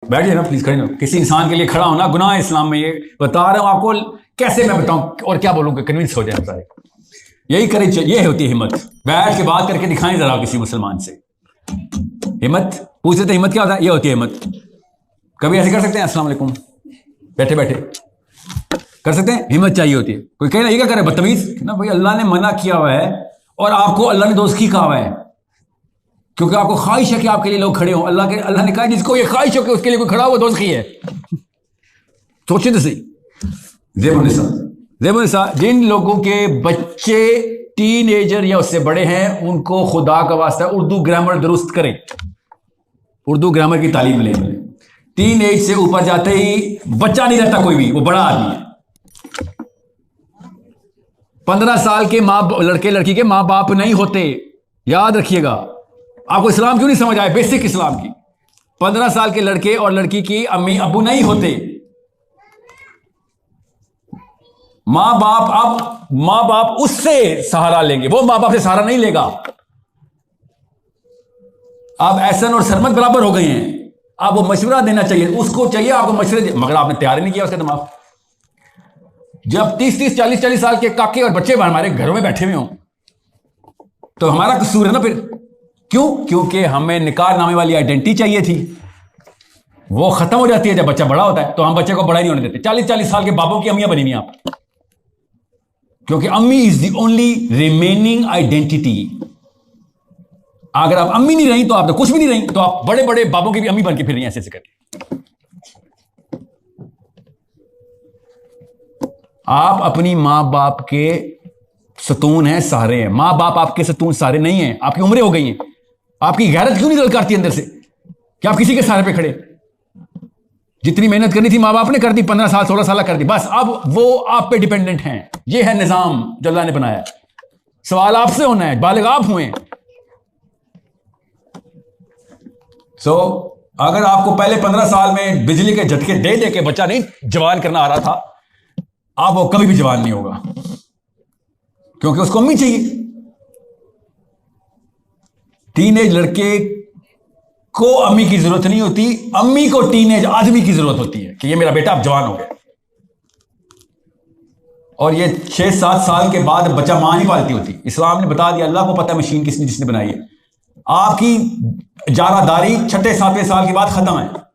बैठिए ना प्लीज, खड़े ना। किसी इंसान के लिए खड़ा होना गुनाह है इस्लाम में, ये बता रहा हूं आपको। कैसे मैं बताऊं और क्या बोलूं कि कन्विंस हो जाए सारे। यही करें, ये होती है हिम्मत। बैठ के बात करके दिखाएं जरा किसी मुसलमान से। हिम्मत पूछ लेते, हिम्मत क्या होता है? ये होती है हिम्मत। कभी ऐसे कर सकते हैं अस्सलाम वालेकुम बैठे बैठे कर सकते हैं? हिम्मत चाहिए होती है। कोई कहे ना ये क्या करे बदतमीज ना, भाई अल्लाह ने मना किया हुआ है और आपको अल्लाह ने दोस्ती कहा हुआ है, क्योंकि आपको ख्वाहिश है कि आपके लिए लोग खड़े हों। अल्लाह ने कहा जिसको ये ख्वाहिश हो कि उसके लिए कोई खड़ा हो वो दोस्ती है। सोचिए तो सही। ज़ेबुनिसा, जिन लोगों के बच्चे टीनेजर या उससे बड़े हैं उनको खुदा का वास्ता उर्दू ग्रामर दुरुस्त करें, उर्दू ग्रामर की तालीम लें। टीन एज से ऊपर जाते ही बच्चा नहीं रहता कोई भी, वो बड़ा आदमी है। 15 साल के लड़के लड़की के माँ बाप नहीं होते, याद रखिएगा। आपको इस्लाम क्यों नहीं समझ आया? बेसिक इस्लाम की। 15 साल के लड़के और लड़की की अम्मी अबू नहीं होते। माँ बाप उससे सहारा लेंगे, वो माँ बाप से सहारा नहीं लेगा। आप एहसन और सरमत बराबर हो गए हैं, आप वो मशवरा देना चाहिए, उसको चाहिए आपको मशवरे, मगर आपने तैयार ही नहीं किया उसका दिमाग। जब 30 40 साल के काके और बच्चे हमारे घरों में बैठे हुए हों तो हमारा कसूर है ना फिर। क्यों? क्योंकि हमें निकाह नामे वाली आइडेंटिटी चाहिए थी, वो खत्म हो जाती है जब बच्चा बड़ा होता है। तो हम बच्चे को बड़ा ही नहीं होने देते। 40 साल के बापों की अम्मियां बनी हुई आप, क्योंकि अम्मी is the only remaining identity. अगर आप अम्मी नहीं रही तो आप तो कुछ भी नहीं रही, तो आप बड़े बड़े बापों की भी अम्मी बन के फिर रही हैं ऐसे करके। आप अपनी मां बाप के सतून हैं, सहारे हैं। मां बाप आपके सतून सहारे नहीं हैं। आपकी उम्रें हो गई हैं, आपकी गैरत क्यों नहीं ललकारती अंदर से कि आप किसी के सहारे पे खड़े? जितनी मेहनत करनी थी मां बाप ने कर दी, 15 साल 16 साल कर दी, बस अब वो आप पे डिपेंडेंट हैं। ये है निजाम जो अल्लाह ने बनाया। सवाल आपसे होना है, बालिग आप हुए। अगर आपको पहले 15 साल में बिजली के झटके दे दे के बच्चा नहीं जवान करना आ रहा था, आप वो कभी भी जवान नहीं होगा, क्योंकि उसको अम्मी चाहिए। टीनेज लड़के को अम्मी की जरूरत नहीं होती, अम्मी को टीनेज आदमी की जरूरत होती है कि ये मेरा बेटा अब जवान हो गया। और ये 6-7 साल के बाद बच्चा मां नहीं पालती होती। इस्लाम ने बता दिया, अल्लाह को पता है मशीन जिसने बनाई है। आपकी जारादारी 6-7वें साल के बाद खत्म है।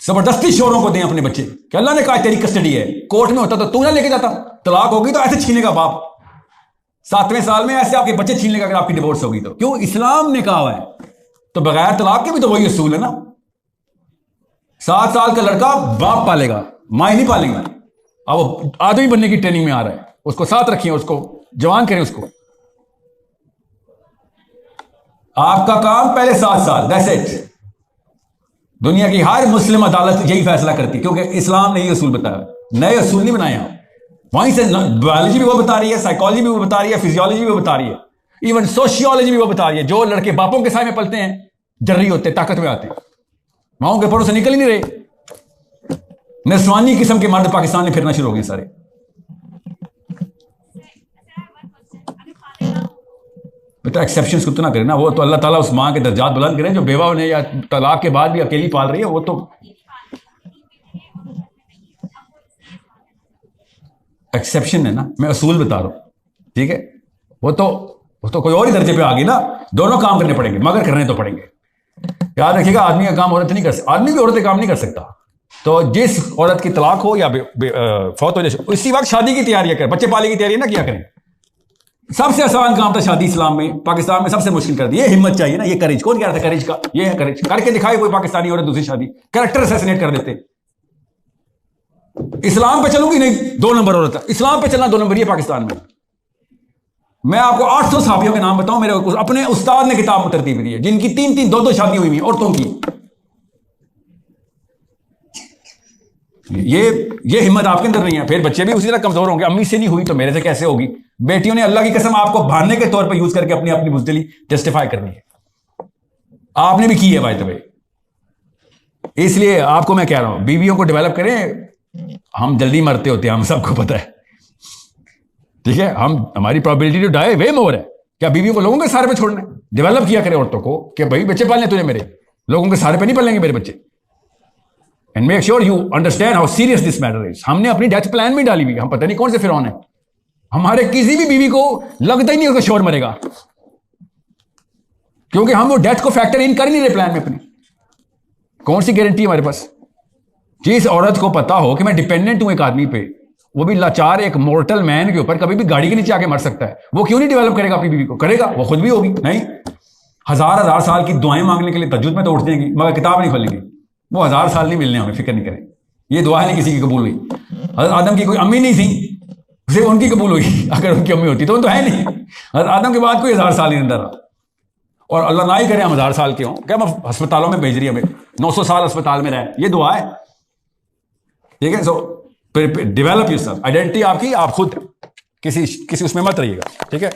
जबरदस्ती शोरों को दें अपने बच्चे कि अल्लाह ने कहा तेरी कस्टडी है। कोर्ट में होता तो तू ना लेके जाता, तलाक होगी तो ऐसे छीनेगा बाप। 7वें साल में ऐसे आपके बच्चे छीन लेगा अगर आपकी डिवोर्स होगी तो। क्यों? इस्लाम ने कहा हुआ है। तो बगैर तलाक के भी तो वही असूल है ना। 7 साल का लड़का बाप पालेगा, मां ही नहीं पालेंगे। अब वो आदमी बनने की ट्रेनिंग में आ रहा है, उसको साथ रखिए, उसको जवान करें। उसको आपका काम पहले 7 साल, दैट्स इट। दुनिया की हर मुस्लिम अदालत यही फैसला करती, क्योंकि इस्लाम ने ये असूल बताया। नए असूल नहीं बनाए आप। वहीं से बायोलॉजी भी वो बता रही है, साइकोलॉजी भी वो बता रही है, फिजियोलॉजी भी वो बता रही है, इवन सोशियोलॉजी भी वो बता रही है। जो लड़के बापों के साय में पलते हैं जर्री होते, ताकत में आते, माओं के परों से निकल ही नहीं रहे। नस्वानी किस्म के मर्द पाकिस्तान में फिरना शुरू हो गए सारे। बेटा एक्सेप्शंस को तो ना करें ना, वो तो अल्लाह ताला उस मां के दर्जात बुलंद करें जो बेवा होने या तलाक के बाद भी अकेली पाल रही है। वो तो एक्सेप्शन है ना, मैं असूल बता रहा हूं, ठीक है। वो तो कोई और ही दर्जे पे आ गई ना। दोनों काम करने पड़ेंगे, मगर करने तो पड़ेंगे। याद रखिएगा, आदमी का काम औरत नहीं कर सकती, आदमी भी औरत का काम नहीं कर सकता। तो जिस औरत की तलाक हो या फौत हो जाए, उसी वक्त शादी की तैयारी करें, बच्चे पाले की तैयारी ना किया करें। सबसे आसान काम था शादी इस्लाम में, पाकिस्तान में सबसे मुश्किल कर दी। ये हिम्मत चाहिए ना, ये करेज। कौन कह रहा था करेज का? ये है करेज। करके दिखाए कोई पाकिस्तानी औरत दूसरी शादी, कैरेक्टर असैसिनेट कर देते। इस्लाम पे चलूंगी नहीं, 2 नंबर औरत है। इस्लाम पे चलना 2 नंबर। ये पाकिस्तान में मैं आपको 800 साहबियों के नाम बताऊं, मेरे अपने उस्ताद ने किताब में तरतीब दी है, जिनकी 3-3 2-2 शादी हुई हुई औरतों की। ये हिम्मत आपके अंदर नहीं है, फिर बच्चे भी उसी तरह कमजोर होंगे। अम्मी से नहीं हुई तो मेरे से कैसे होगी? बेटियों ने अल्लाह की कसम आपको बहाने के तौर पर यूज करके अपनी अपनी बुज़दिली जस्टिफाई करनी है। आपने भी की है बाय द वे। इसलिए आपको मैं कह रहा हूं, बीवियों को डेवलप करें। हम जल्दी मरते होते हैं, हम सबको पता है, ठीक है। हमारी प्रोबेबिलिटी टू डाई वे मोर है। क्या बीवियों को लोगों के सहारे पे छोड़ना है? डेवलप किया करें औरतों को कि भाई बच्चे पालने तुझे, मेरे लोगों के सहारे पे नहीं पालेंगे मेरे बच्चे। And make sure you understand how serious this matter is. हमने अपनी डेथ प्लान में डाली हुई, हम पता नहीं कौन से फिरौन है। हमारे किसी भी बीवी को लगता ही नहीं उसका शोर मरेगा, क्योंकि हम वो डेथ को फैक्टर इन कर ही नहीं रहे प्लान में अपनी। कौन सी गारंटी हमारे पास? जिस औरत को पता हो कि मैं डिपेंडेंट हूं एक आदमी पे, वो भी लाचार एक मोर्टल मैन के ऊपर, कभी भी गाड़ी के नीचे आके मर सकता है, वो क्यों नहीं डेवलप करेगा अपनी बीवी को? करेगा, वो खुद भी होगी। नहीं, हजार साल की दुआएं मांगने के लिए तहज्जुद में तो उठ जाएंगी, मगर किताब नहीं खोलेंगी। वो 1000 साल नहीं मिलने, हमें फिक्र नहीं करें। ये दुआ नहीं किसी की कबूल हुई। हज़रत आदम की कोई अम्मी नहीं थी, सिर्फ उनकी कबूल हुई। अगर उनकी अम्मी होती तो है नहीं। हज़रत आदम के बाद कोई 1000 साल नहीं अंदर रहा। और अल्लाह ना ही करे हम 1000 साल के हों, क्या हम अस्पतालों में भेज रही है, हमें 900 साल अस्पताल में रहे, ये दुआ है। ठीक है, सो डेवलप योरसेल्फ, आइडेंटिटी आपकी, आप खुद किसी उसमें मत रहिएगा। ठीक है।